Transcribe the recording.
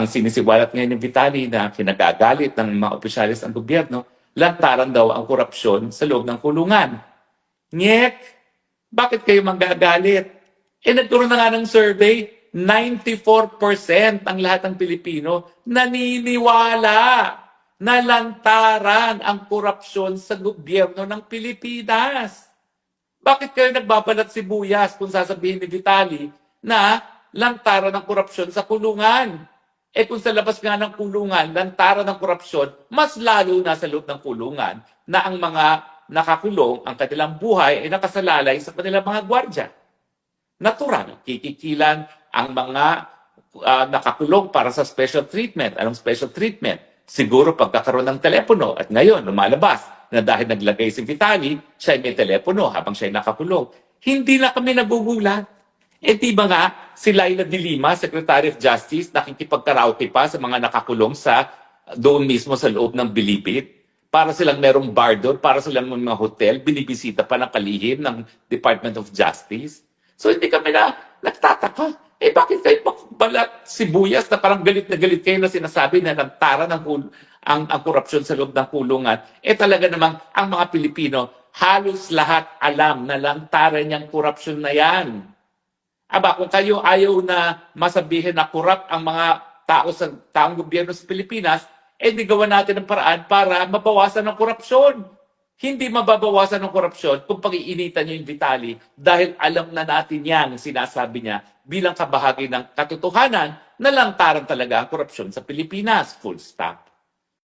Ang sinisiwalat ngayon ng Vitali na kinagagalit ng mga opisyalis ng gobyerno, lantaran daw ang korupsyon sa loob ng kulungan. Nyek, bakit kayo manggagalit? Nagkaroon na nga ng survey, 94% ang lahat ng Pilipino naniniwala na lantaran ang korupsyon sa gobyerno ng Pilipinas. Bakit kayo nagbabalat sibuyas kung sasabihin ni Vitali na lantaran ng korupsyon sa kulungan? Kung sa labas nga ng kulungan, lantaran ng korupsyon, mas lalo na sa loob ng kulungan na ang mga nakakulong, ang kanilang buhay ay nakasalalay sa kanilang mga gwardya. Natural, kikikilan ang mga nakakulong para sa special treatment. Anong special treatment? Siguro pagkakaroon ng telepono. At ngayon, lumalabas na dahil naglagay si Vitali, siya ay may telepono habang siya ay nakakulong. Hindi na kami nagugulat. Di ba nga, si Laila de Lima, Secretary of Justice, nakikipagkaraoke pa sa mga nakakulong doon mismo sa loob ng Bilibid. Para silang merong bar doon, para silang mga hotel, binibisita pa ng kalihim ng Department of Justice. So hindi kami nagtataka. Bakit kayo balat sibuyas na parang galit na galit kayo na sinasabi na lantaran ang korupsyon sa loob ng kulungan? Talaga namang ang mga Pilipino, halos lahat alam na lantaran niyang korupsyon na yan. Kung kayo ayaw na masabihin na korap ang mga taong gobyerno sa Pilipinas, di gawa natin ang paraan para mabawasan ang korupsyon. Hindi mababawasan ng korupsyon kung pag-iinitan niyo yung Vitali dahil alam na natin yan, sinasabi niya, bilang kabahagi ng katotohanan na lantaran talaga ang korupsyon sa Pilipinas. Full stop.